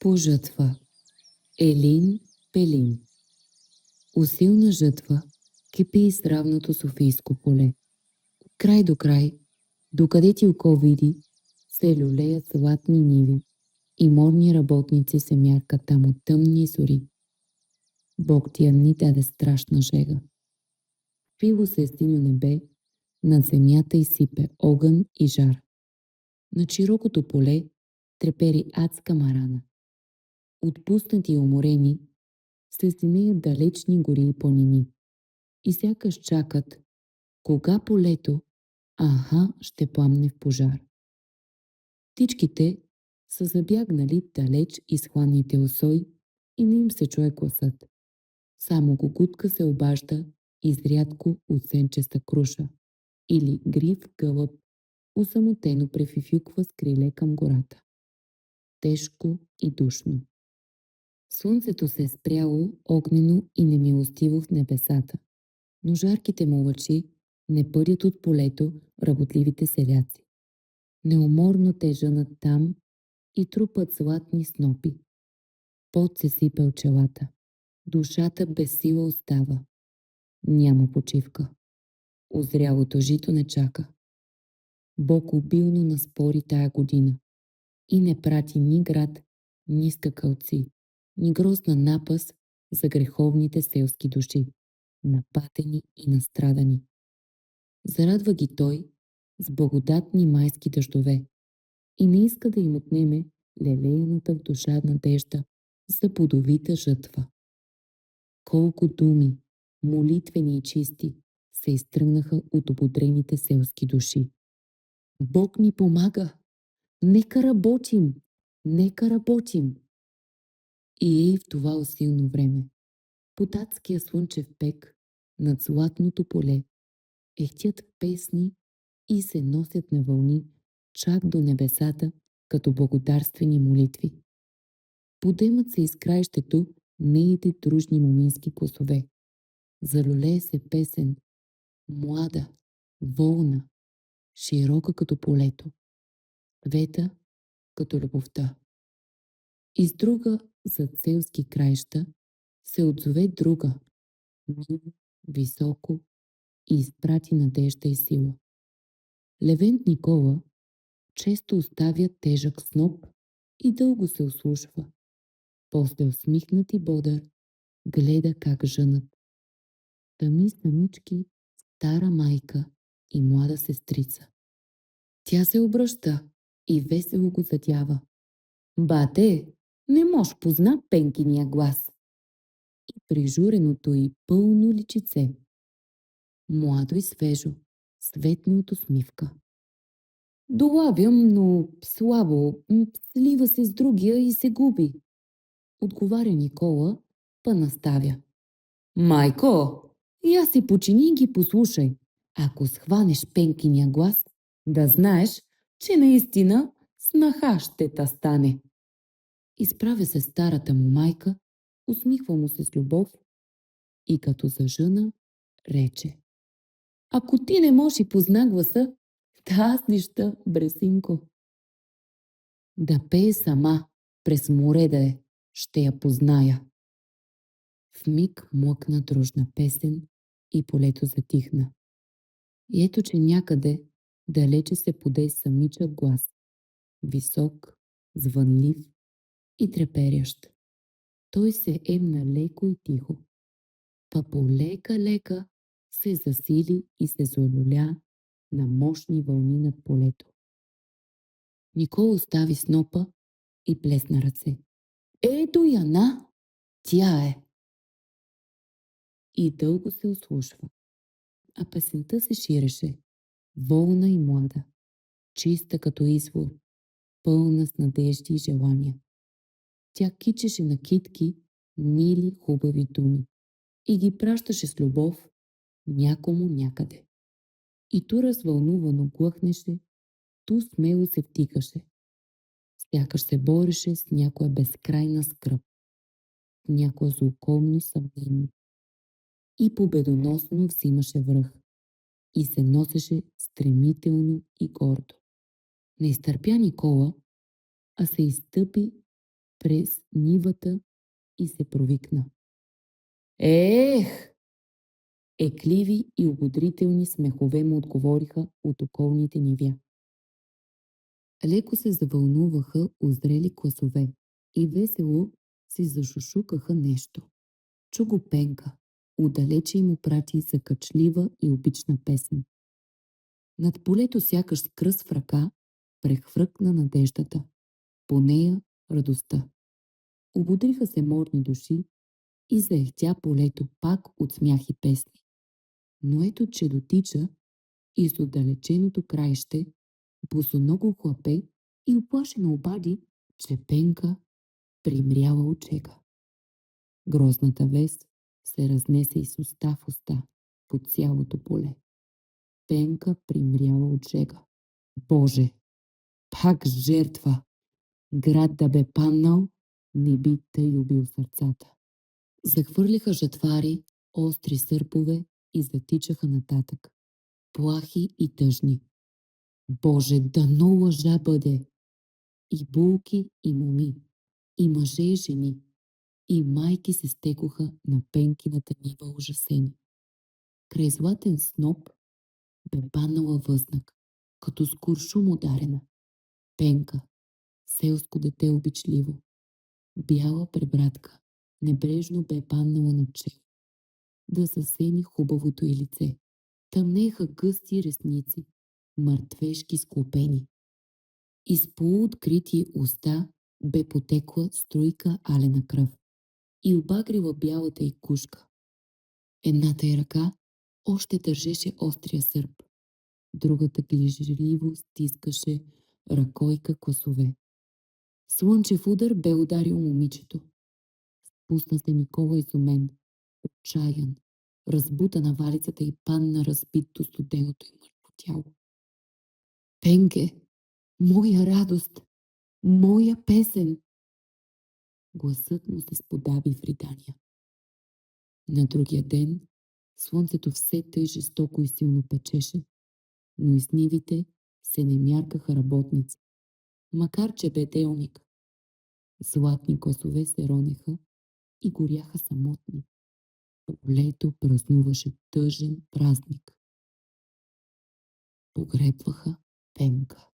По жътва. Елин Пелин. Усилна жътва кипи из равното Софийско поле. От край до край, докъде ти око види, се люлеят златни ниви и морни работници се мяркат там от тъмни зори. Бог тия ни даде страшна жега. Пило се синьо небе, над земята изсипе огън и жар. На широкото поле трепери адска марана. Отпуснати и уморени, се стенеят далечни гори и планини и сякаш чакат, кога полето, ще пламне в пожар. Птичките са забягнали далеч из хладните усои и не им се чуе гласът. Само гугутка се обажда изрядко от сенчеста круша или грив гълъб усамотено префифюква с криле към гората. Тежко и душно. Слънцето се е спряло огнено и немилостиво в небесата, но жарките му лъчи не пърят от полето работливите селяци. Неуморно те жънат там и трупат златни снопи. Пот се сипе от челата. Душата без сила остава. Няма почивка. Озрялото жито не чака. Бог обилно наспори тая година и не прати ни град, ни скакалци, ни грозна напас за греховните селски души, напатени и настрадани. Зарадва ги той с благодатни майски дъждове и не иска да им отнеме лелеяната в душа надежда за плодовита жътва. Колко думи, молитвени и чисти, се изтръгнаха от ободрените селски души. Бог ни помага! Нека работим! Нека работим! И ей в това усилно време, под адския слънчев пек, над златното поле, ехтят песни и се носят на вълни чак до небесата, като благодарствени молитви. Подемат се из краището неите дружни момински гласове. Залюлее се песен, млада, волна, широка като полето, света като любовта. Из друга зад селски краища се отзове друга, мило, високо и изпрати надежда и сила. Левент Никола често оставя тежък сноп и дълго се ослушва. После усмихнат и бодър гледа как жънат. Самички, стара майка и млада сестрица. Тя се обръща и весело го задява. Бате, не мож позна пенкиния глас. И прижуреното й пълно личице. Младо и свежо, светно от усмивка. Долавям, но слабо, слива се с другия и се губи. Отговаря Никола, па наставя. Майко, я си почини и ги послушай. Ако схванеш пенкиния глас, да знаеш, че наистина снаха ще та стане. Изправя се старата му майка, усмихва му се с любов и като зажъна рече. Ако ти не можеш и позна гласа, да аз нища, бресинко. Да пее сама, през море да е, ще я позная. В миг млъкна дружна песен и полето затихна. И ето, че някъде далече се поде самичък глас. Висок, звънлив и треперящ. Той се емна леко и тихо. Па полека-лека се засили и се залюля на мощни вълни над полето. Никола остави снопа и плесна ръце. Ето яна, тя е. И дълго се ослушва. А песента се ширеше, волна и млада, чиста като извор, пълна с надежди и желания. Тя кичеше на китки мили хубави думи и ги пращаше с любов някому някъде. И ту развълнувано глъхнеше, ту смело се втикаше. Сякаш се бореше с някоя безкрайна скръб, някое злокобно съмнение. И победоносно взимаше връх и се носеше стремително и гордо. Не изтърпя Никола, а се изтъпи през нивата и се провикна. Ех! Екливи и ободрителни смехове му отговориха от околните нивя. Леко се завълнуваха озрели класове и весело си зашушукаха нещо. Чу го Пенка, отдалече му прати закачлива и обична песен. Над полето сякаш с кръст в ръка прехвръкна надеждата, по нея радостта. Ободриха се морни души и заехтя полето пак от смях и песни. Но ето, че дотича и с отдалеченото краище босоного хлапе и оплашено обади, че Пенка примряла от чега. Грозната вест се разнесе из уста в уста по цялото поле. Пенка примряла от жега. Боже, пак жертва! Град да бе паднал, не би тъй убил сърцата. Захвърлиха жатвари, остри сърпове и затичаха нататък. Плахи и тъжни. Боже, дано лъжа бъде! И булки, и моми, и мъже, и жени, и майки се стекоха на Пенкината нива ужасени. Край златен сноп бе паднала възнак, като с куршум ударена. Пенка, селско дете обичливо, бяла пребратка, небрежно бе паднала на чело, да съсени хубавото й лице. Тъмнеха гъсти ресници, мъртвешки склопени. Из полуоткрити уста бе потекла струйка алена кръв и обагрила бялата й кушка. Едната й ръка още държеше острия сърп, другата грижливо стискаше ръкойка класове. Слънчев удар бе ударил момичето. Спусна се Никола изумен, отчаян, разбута на валицата и падна разбито студеното й мъртво тяло. Пенке, моя радост, моя песен! Гласът му се сподаби в ридания. На другия ден слънцето все тъй жестоко и силно печеше, но из нивите се не мяркаха работници, макар че бе делник. Златни класове се ронеха и горяха самотни. Полето празнуваше тъжен празник. Погребваха Пенка.